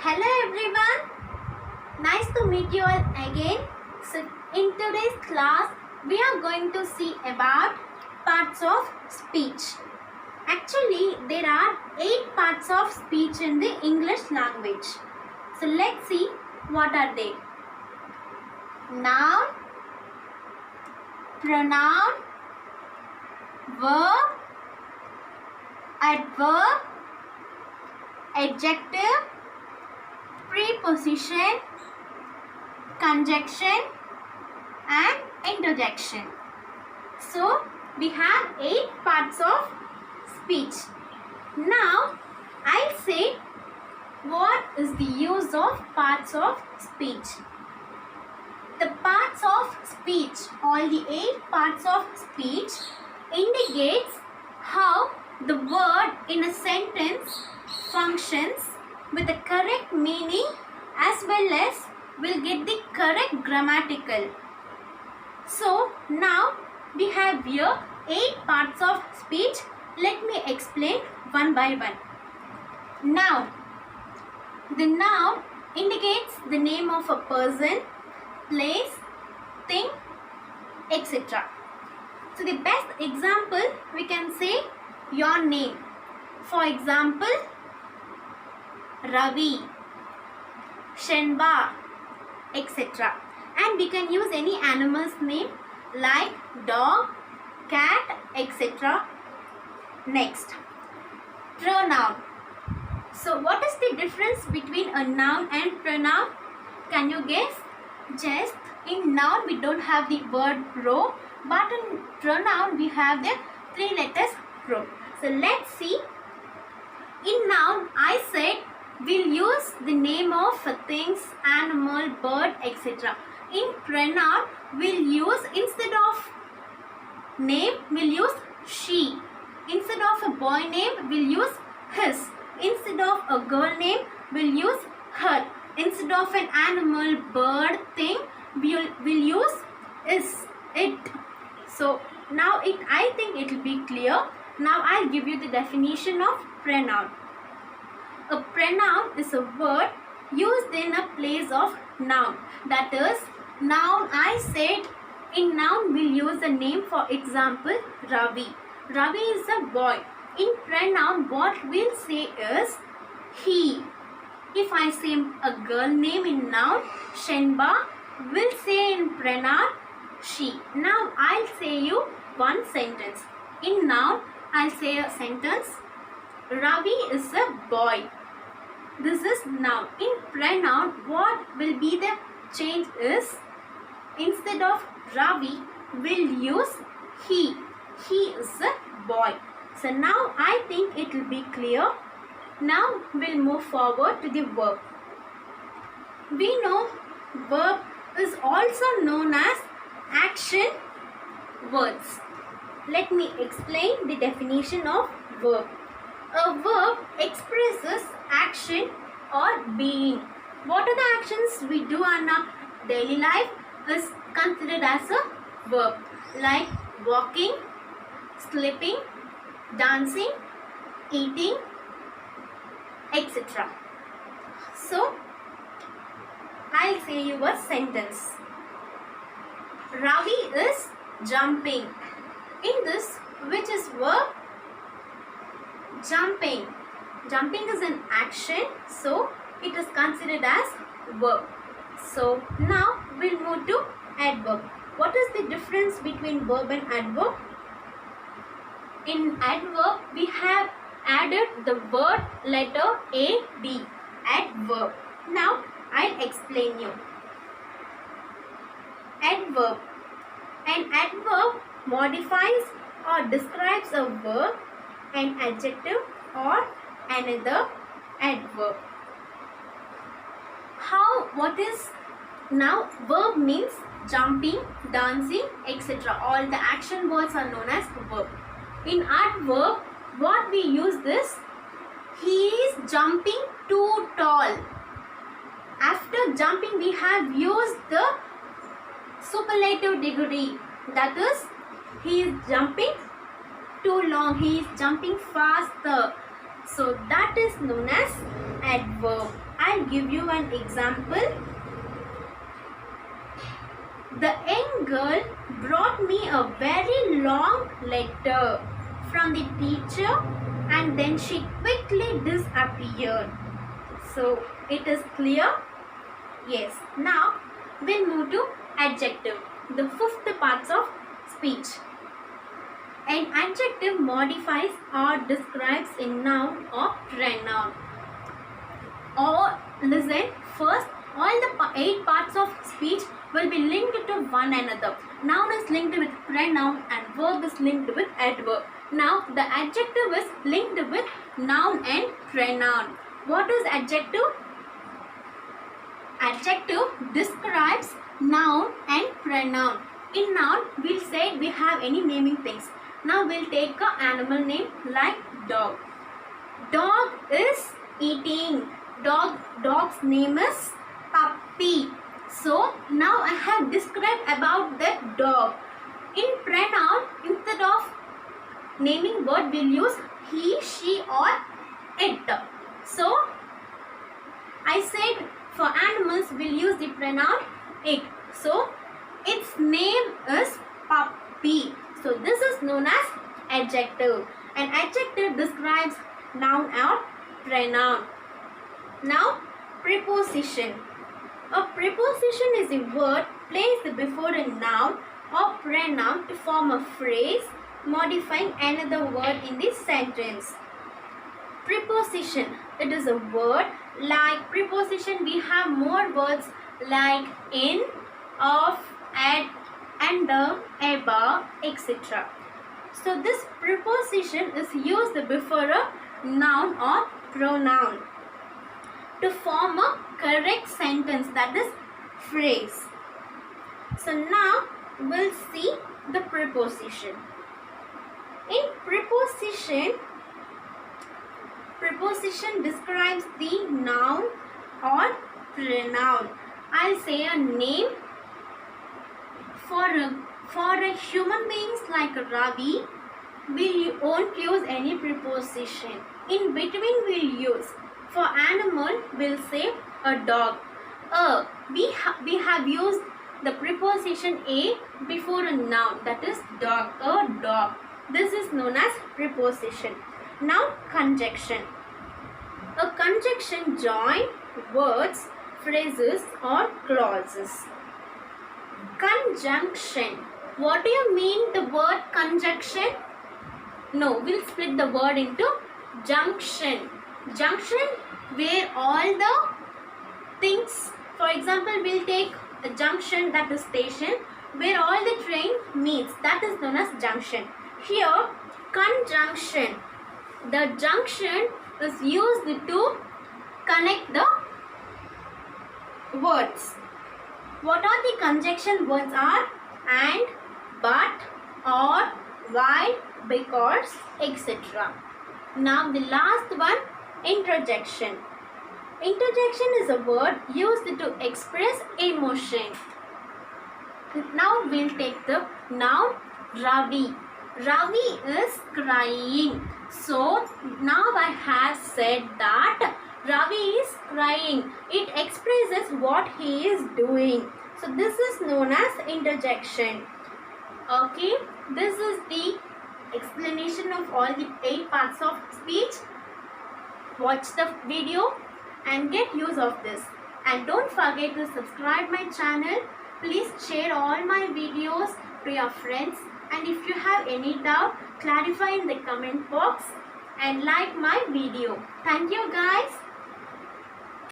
Hello everyone, nice to meet you all again. So in today's class we are going to see about parts of speech. Actually there are 8 parts of speech in the English language. So let's see what are they. Noun, pronoun, verb, adverb, adjective, preposition, conjunction and interjection. So we have 8 parts of speech. Now I'll say what is the use of parts of speech. The parts of speech, all the 8 parts of speech indicates how the word in a sentence functions with the correct meaning as well as will get the correct grammatical. So now we have here 8 parts of speech. Let me explain one by one. Noun. The noun indicates the name of a person, place, thing, etc. So the best example we can say your name. For example, Ravi, Shenba, etc. And we can use any animal's name like dog, cat, etc. Next, pronoun. So what is the difference between a noun and pronoun? Can you guess? Just in noun we don't have the word pro, but in pronoun we have the 3 letters pro. So let's see. In noun I said we'll use the name of things, animal, bird, etc. In pronoun we'll use, instead of name we'll use she. Instead of a boy name we'll use his. Instead of a girl name we'll use her. Instead of an animal, bird, thing we'll use is, it. So now I think it will be clear. Now I'll give you the definition of pronoun. A pronoun is a word used in a place of noun. That is, noun I said, in noun we'll use a name, for example Ravi. Ravi is a boy. In pronoun what we'll say is he. If I say a girl name in noun, Shenba, we'll say in pronoun she. Now I'll say you one sentence. In noun I'll say a sentence, Ravi is a boy. This is noun. In pronoun what will be the change is, instead of Ravi we'll use he. He is a boy. So now I think it will be clear. Now we'll move forward to the verb. We know verb is also known as action words. Let me explain the definition of verb. A verb expresses action or being. What are the actions we do in our daily life is considered as a verb, like walking, sleeping, dancing, eating, etc. So I'll say you a sentence. Ravi is jumping. In this, which is verb? Jumping. Jumping is an action, so it is considered as verb. So now we'll move to adverb. What is the difference between verb and adverb? In adverb we have added the word letter ad, adverb. Now I'll explain you. Adverb. An adverb modifies or describes a verb, an adjective or another adverb. What is now? Verb means jumping, dancing, etc. All the action words are known as verb. In adverb what we use this, he is jumping too tall. After jumping we have used the superlative degree, that is, he is jumping too long, he is jumping faster. So that is known as adverb. I'll give you an example. The young girl brought me a very long letter from the teacher and then she quickly disappeared. So it is clear? Yes. Now we'll move to adjective, the fifth part of speech. An adjective modifies or describes a noun or pronoun. Or listen, first all the 8 parts of speech will be linked to one another. Noun is linked with pronoun and verb is linked with adverb. Now the adjective is linked with noun and pronoun. What is adjective? Adjective describes noun and pronoun. In noun, we'll say we have any naming things. Now we'll take an animal name like dog. Dog is eating. Dog's name is puppy. So now I have described about the dog. In pronoun, instead of naming word, we'll use he, she or it. So I said for animals we'll use the pronoun it. So its name is puppy. So this is known as adjective. An adjective describes noun or pronoun. Now preposition. A preposition is a word placed before a noun or pronoun to form a phrase modifying another word in the sentence. Preposition, it is a word. Like preposition, we have more words like in, of, at, under, above, etc. So this preposition is used before a noun or pronoun to form a correct sentence, that is phrase. So now we'll see the preposition. In preposition describes the noun or pronoun. I'll say a name. For a human beings like Ravi, we won't use any preposition. In between we'll use. For animal, we'll say a dog. We have used the preposition a before a noun, that is dog, a dog. This is known as preposition. Now conjunction. A conjunction join words, phrases or clauses. Conjunction. What do you mean the word conjunction? No, we'll split the word into junction. Junction where all the things, for example, we'll take a junction, that is station, where all the train meets, that is known as junction. Here conjunction, the junction is used to connect the words. What are the conjunction words are? And, but, or, while, because, etc. Now the last one, interjection. Interjection is a word used to express emotion. Now we'll take the noun Ravi. Ravi is crying. So now I have said that Ravi is crying. It expresses what he is doing. So this is known as interjection. Okay, this is the explanation of all the 8 parts of speech. Watch the video and get use of this. And don't forget to subscribe my channel. Please share all my videos to your friends. And if you have any doubt, clarify in the comment box and like my video. Thank you guys.